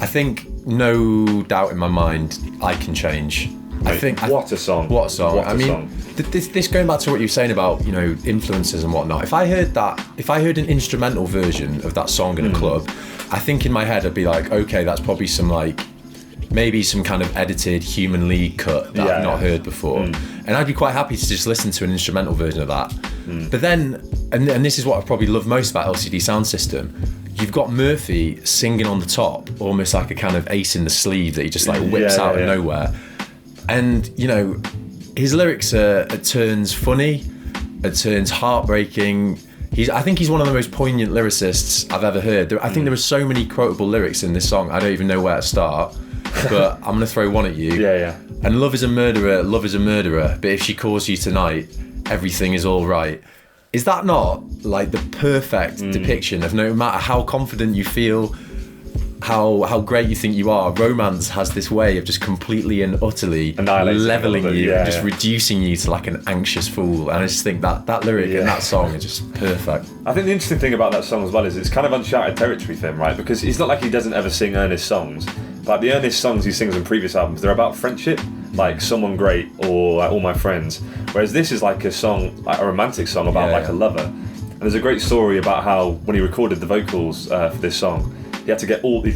think no doubt in my mind, I Can Change. Mate, I think what a song! What a song! What a I mean, song. This going back to what you were saying about influences and whatnot. If I heard an instrumental version of that song in a club, I think in my head I'd be like, okay, that's probably some maybe some kind of edited Human League cut that I've not heard before, and I'd be quite happy to just listen to an instrumental version of that. But then, and this is what I probably love most about LCD Soundsystem. You've got Murphy singing on the top, almost like a kind of ace in the sleeve that he just whips out of nowhere. And his lyrics are at turns funny, at turns heartbreaking. I think he's one of the most poignant lyricists I've ever heard. I think there are so many quotable lyrics in this song. I don't even know where to start, but I'm gonna throw one at you. Yeah. And love is a murderer, but if she calls you tonight, everything is all right. Is that not like the perfect depiction of no matter how confident you feel, how great you think you are, romance has this way of just completely and utterly leveling you, just reducing you to like an anxious fool. And I just think that lyric and that song is just perfect. I think the interesting thing about that song as well is it's kind of uncharted territory for him, right? Because it's not like he doesn't ever sing earnest songs. Like the earnest songs he sings on previous albums, they're about friendship, like Someone Great or like All My Friends. Whereas this is like a song, like a romantic song about a lover. And there's a great story about how when he recorded the vocals for this song, he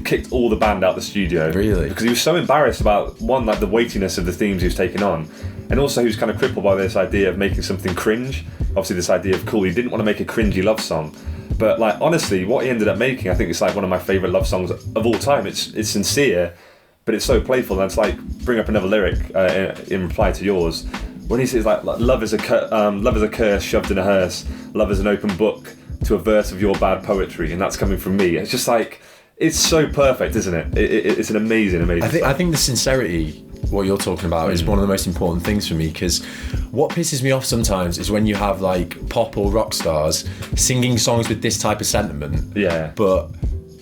kicked all the band out the studio. Really? Because he was so embarrassed about, one, like the weightiness of the themes he was taking on, and also he was kind of crippled by this idea of making something cringe. Obviously this idea of cool, he didn't want to make a cringy love song. But like honestly, what he ended up making, I think it's like one of my favourite love songs of all time. It's sincere, but it's so playful, and it's like, bring up another lyric in reply to yours, when he says like love is a curse shoved in a hearse, love is an open book to a verse of your bad poetry, and that's coming from me. It's just like, it's so perfect, isn't it? It's an amazing song. I think the sincerity, what you're talking about, is one of the most important things for me, because what pisses me off sometimes is when you have like pop or rock stars singing songs with this type of sentiment, but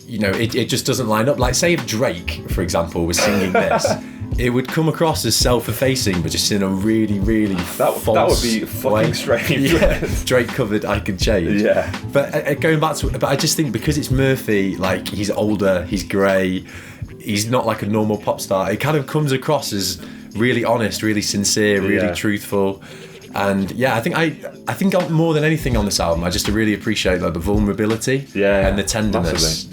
it just doesn't line up. Like say if Drake, for example, was singing this, it would come across as self-effacing, but just in a really, really false that would be fucking way. strange. Drake covered I Can Change. But going back to it, but I just think because it's Murphy, like he's older, he's grey, he's not like a normal pop star. It kind of comes across as really honest, really sincere, really truthful. And I think more than anything on this album, I just really appreciate like the vulnerability and the tenderness.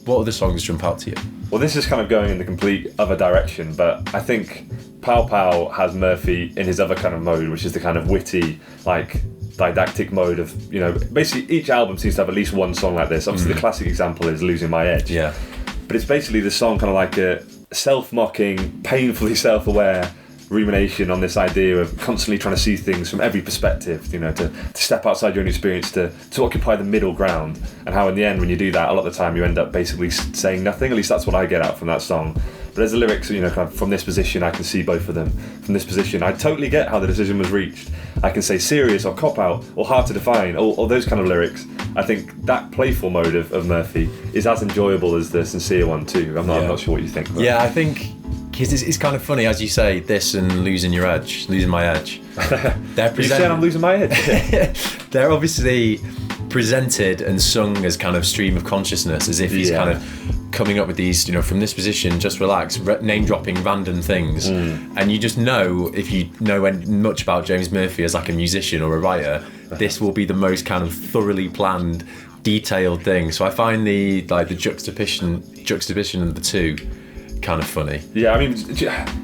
What other songs jump out to you? Well, this is kind of going in the complete other direction, but I think Pow Pow has Murphy in his other kind of mode, which is the kind of witty, like didactic mode of, basically each album seems to have at least one song like this. Obviously the classic example is Losing My Edge. But it's basically the song kind of like a self-mocking, painfully self-aware rumination on this idea of constantly trying to see things from every perspective, to step outside your own experience, to occupy the middle ground, and how in the end when you do that, a lot of the time you end up basically saying nothing. At least that's what I get out from that song. But as the lyrics, kind of from this position I can see both of them. From this position I totally get how the decision was reached. I can say serious or cop out or hard to define, or those kind of lyrics. I think that playful mode of Murphy is as enjoyable as the sincere one too. I'm not sure what you think. But. I think it's kind of funny, as you say, this and Losing My Edge. You saying I'm losing my edge? They're obviously presented and sung as kind of stream of consciousness, as if he's kind of coming up with these, from this position, just relax, name dropping random things. And you just know, if you know much about James Murphy as like a musician or a writer, this will be the most kind of thoroughly planned, detailed thing. So I find the juxtaposition of the two kind of funny. I mean,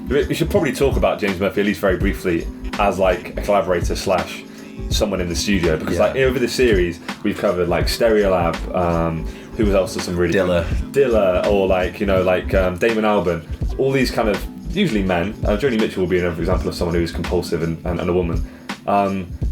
we should probably talk about James Murphy at least very briefly as like a collaborator / someone in the studio, because like over the series we've covered like Stereolab, who else are some really Dilla, or like Damon Albarn, all these kind of usually men. Joni Mitchell will be another example of someone who is compulsive and a woman,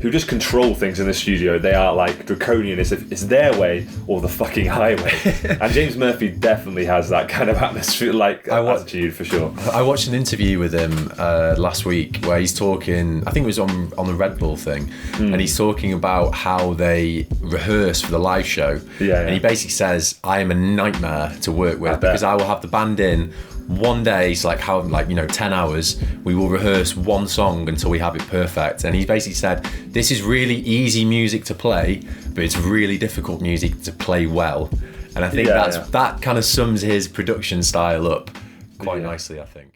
who just control things in the studio. They are like draconian. It's their way or the fucking highway. And James Murphy definitely has that kind of atmosphere, attitude for sure. I watched an interview with him last week where he's talking, I think it was on the Red Bull thing, and he's talking about how they rehearse for the live show. And he basically says, I am a nightmare to work with, because I will have the band in one day, so 10 hours, we will rehearse one song until we have it perfect. And he basically said, this is really easy music to play, but it's really difficult music to play well. And I think that kind of sums his production style up quite nicely, I think.